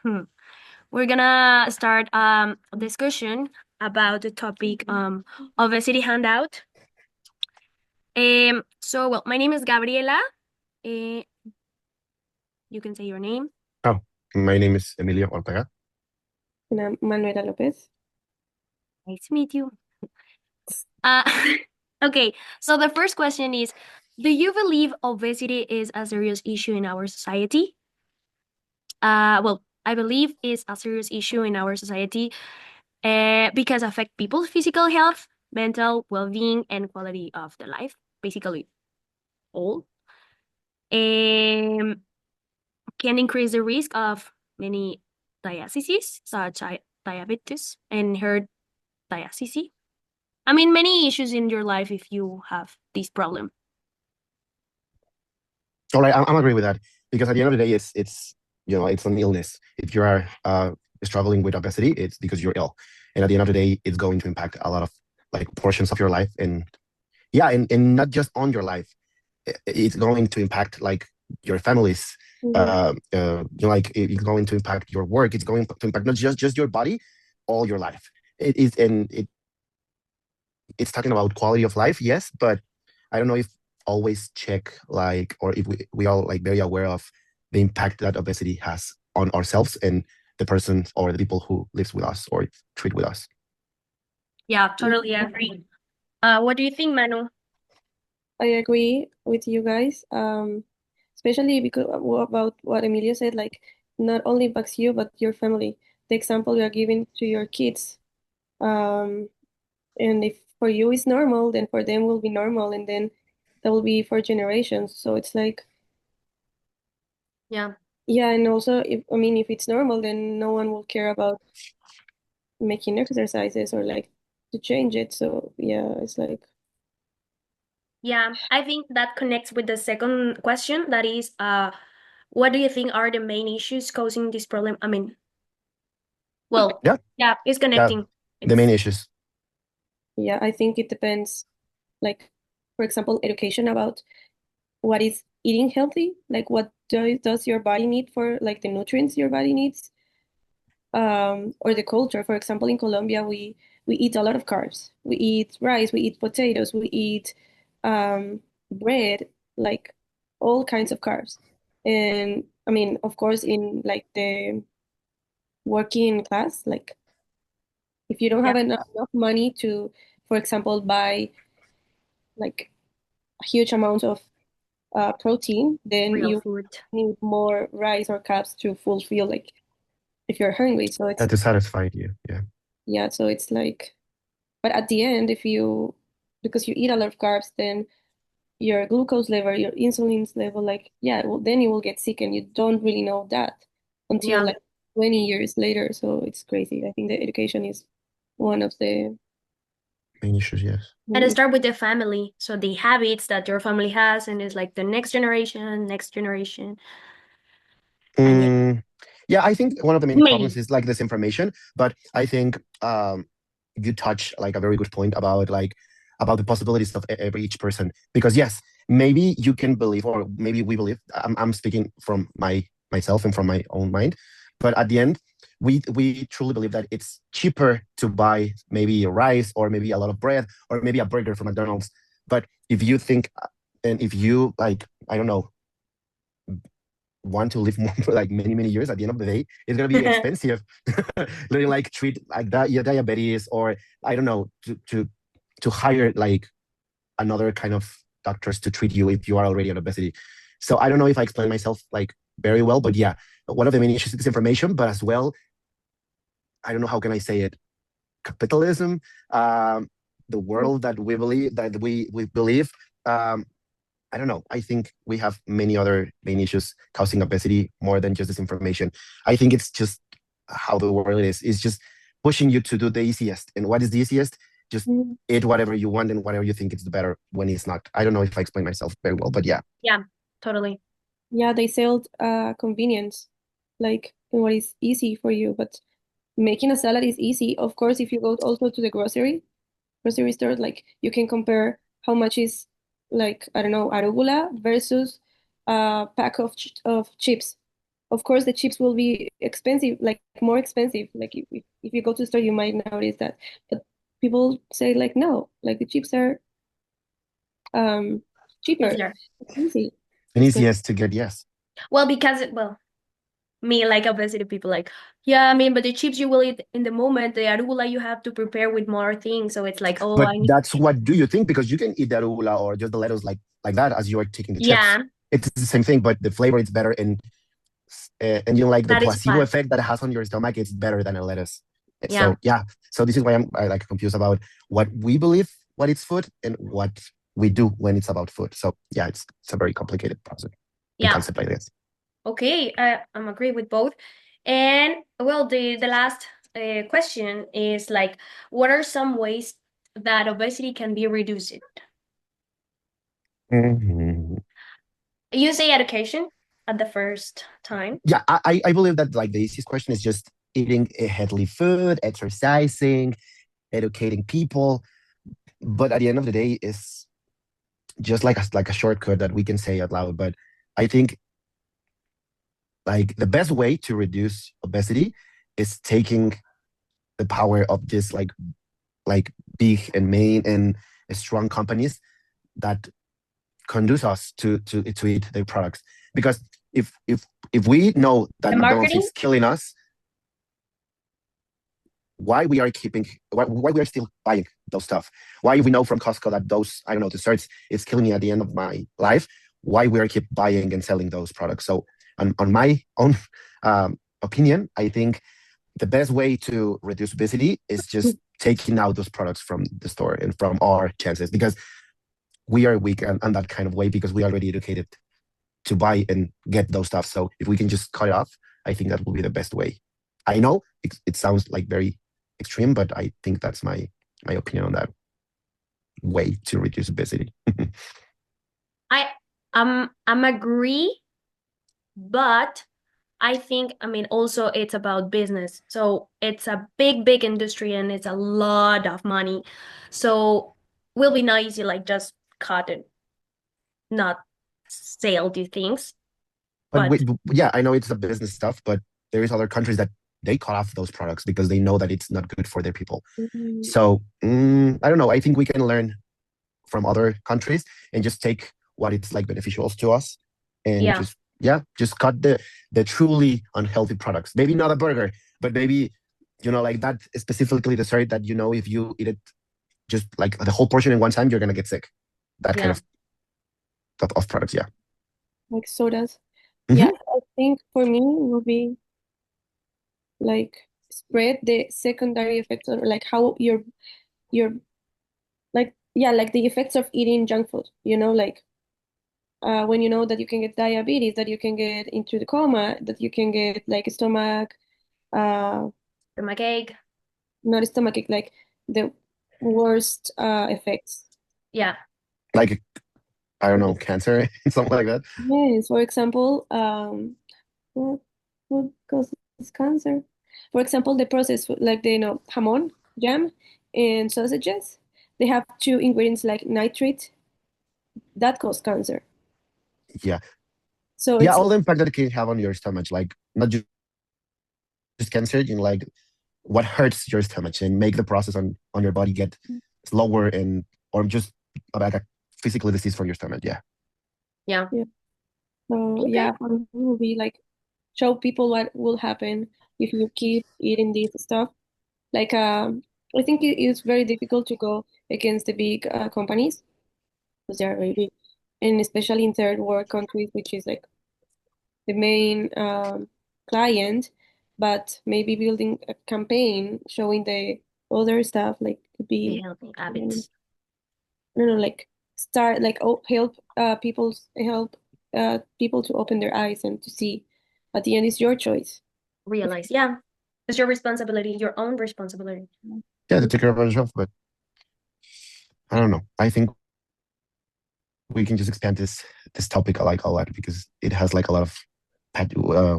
We're gonna start a discussion about the topic obesity handout. So my name is Gabriela. Uh, you can say your name. Oh, my name is Emilio Ortega. Manuela Lopez. Nice to meet you. Uh, okay, so the first question is, do you believe obesity is a serious issue in our society? Well, I believe it's a serious issue in our society because affect people's physical health, mental well-being, and quality of the life, basically all. Um, can increase the risk of many diagnoses, such as diabetes and heart disease. I mean, many issues in your life if you have this problem. All right, I'm agree with that because at the end of the day, it's it's an illness. If you are struggling with obesity, it's because you're ill, and at the end of the day, it's going to impact a lot of like portions of your life, and yeah, and not just on your life. It's going to impact like your families. It's going to impact your work. It's going to impact not just your body, all your life. It is, and it's talking about quality of life, yes, but I don't know if always check like or if we all like very aware of the impact that obesity has on ourselves and the person or the people who lives with us or treat with us. Yeah, totally agree. What do you think, Manu? I agree with you guys. Especially because about what Emilio said, like not only impacts you but your family. The example you are giving to your kids. Um, and if for you is normal, then for them will be normal, and then that will be for generations. So it's like, Yeah. yeah, and also if it's normal, then no one will care about making exercises or like to change it. So yeah, it's like, Yeah, I think that connects with the second question. That is, what do you think are the main issues causing this problem? I mean, well, Yeah, yeah, it's yeah, connecting. the main It's issues. yeah, I think it depends. Like, for example, education about what is eating healthy, like what does your body need for like the nutrients your body needs, or the culture. For example, in Colombia, we eat a lot of carbs. We eat rice, we eat potatoes, we eat bread, like all kinds of carbs. And I mean, of course, in like the working class, like if you don't yeah, have enough money to, for example, buy like a huge amount of protein, then real you food. need more rice or carbs to fulfill like if you're hungry. So it's To satisfy you. Yeah. yeah, so it's like, but at the end, if you because you eat a lot of carbs, then your glucose level, your insulin level, like yeah, well, then you will get sick, and you don't really know that until Yeah. like 20 years later. So it's crazy. I think the education is one of the Main issues, yes. And main. start with the family. So the habits that your family has, and it's like the next generation. And yeah, Mm, yeah, I think one of the main problems main. is like this information, but I think you touch like a very good point about like about the possibilities of every each person. Because yes, maybe you can believe, or maybe we believe. I'm speaking from myself and from my own mind, but at the end, we truly believe that it's cheaper to buy maybe rice or maybe a lot of bread or maybe a burger from McDonald's. But if you think and if you like, I don't know, want to live more for like many years, at the end of the day it's going to be expensive. Literally like treat like that your diabetes, or I don't know, to hire like another kind of doctors to treat you if you are already on obesity. So I don't know if I explain myself like very well, but yeah, one of the main issues is information, but as well, I don't know how can I say it, capitalism, um the world that we believe that we believe. um I don't know. I think we have many other main issues causing obesity more than just this information. I think it's just how the world is. It's just pushing you to do the easiest. And what is the easiest? Just Mhm. eat whatever you want and whatever you think is the better when it's not. I don't know if I explain myself very well, but yeah. Yeah, totally. Yeah, they sell convenience, like what is easy for you, but making a salad is easy. Of course, if you go also to the grocery store, like you can compare how much is like, I don't know, arugula versus a pack of chips. of course the chips will be expensive, like more expensive. Like if you go to the store, you might notice that. But people say like no, like the chips are cheaper. Easier. It's easy. And It's easiest to get, yes. Well, because me like obesity people like, yeah, I mean, but the chips you will eat in the moment, the arugula you have to prepare with more things. So it's like, oh, But I need. that's what do you think? Because you can eat the arugula or just the lettuce like that as you are taking the chips. Yeah, It's the same thing, but the flavor is better, and you know, like the that is placebo fun. effect that it has on your stomach, it's better than a lettuce. Yeah. So yeah, so this is why I like confused about what we believe what it's food and what we do when it's about food. So yeah, it's a very complicated process and Yeah. concept like this. Okay, I'm agree with both. And well, the last question is like, what are some ways that obesity can be reduced? Mhm. You say education at the first time. Yeah, I believe that like the easiest question is just eating a healthy food, exercising, educating people. But at the end of the day, is just like a shortcut that we can say out loud. But I think like the best way to reduce obesity is taking the power of this like big and main and strong companies that conduce us to eat their products. Because if we know that The McDonald's marketing? is killing us, why we are still buying those stuff? Why we know from Costco that those, I don't know, desserts is killing me at the end of my life? Why we are keep buying and selling those products? So on my own opinion, I think the best way to reduce obesity is just taking out those products from the store and from our chances, because we are weak on that kind of way, because we are already educated to buy and get those stuff. So if we can just cut it off, I think that will be the best way. I know it sounds like very extreme, but I think that's my opinion on that way to reduce obesity. I I'm agree, but I think, I mean, also it's about business. So it's a big industry and it's a lot of money. So will be not easy, like just cut it, not sell these things. But But yeah, I know it's a business stuff, but there is other countries that they cut off those products because they know that it's not good for their people. Mhm. So I don't know. I think we can learn from other countries and just take what it's like beneficial to us, and yeah, just cut the truly unhealthy products. Maybe not a burger, but maybe like that specifically dessert that if you eat it just like the whole portion in one time, you're gonna get sick. That kind yeah, of products, yeah. Like sodas. Yeah, Hmm. I think for me it will be like spread the secondary effects, or like how your like yeah, like the effects of eating junk food, like when you know that you can get diabetes, that you can get into the coma, that you can get like stomach uh the cake. not stomach ache, like the worst effects. Yeah, Like, I don't know, cancer, something like that. Yes, for example, what what causes cancer? For example, the process like the jamon, jam, and sausages, they have two ingredients like nitrate that cause cancer. Yeah, So yeah. it's All the impact that it can have on your stomach, like not just cancer, like what hurts your stomach and make the process on your body get slower, and or just like a physical disease for your stomach. Yeah. yeah. yeah. So Okay. yeah, for me it will be like show people what will happen if you keep eating this stuff. Like I think it is very difficult to go against the big companies because they are very big, and especially in third world countries, which is like the main client. But maybe building a campaign showing the other stuff, like could The be, healthy um, habits. I don't know, like start like help people to open their eyes and to see. At the end, it's your choice. If Realize, yeah. It's your responsibility, your own responsibility. Yeah, to take care of yourself. But I don't know. I think we can just expand this topic like a lot, because it has like a lot of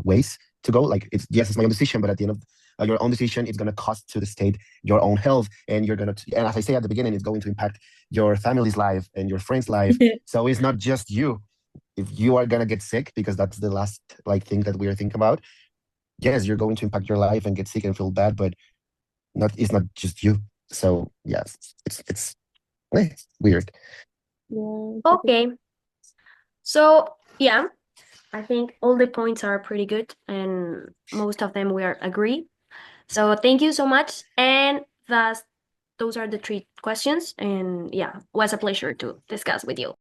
ways to go. Like it's my own decision, but at the end of your own decision, it's gonna cost to the state your own health, and and as I say at the beginning, it's going to impact your family's life and your friends' life. So it's not just you. if you are gonna get sick, because that's the last like thing that we are thinking about, yes, you're going to impact your life and get sick and feel bad, but it's not just you. So yes, it's weird. Yeah. Okay. So yeah, I think all the points are pretty good, and most of them we are agree. So thank you so much, and thus those are the three questions. And yeah, was a pleasure to discuss with you.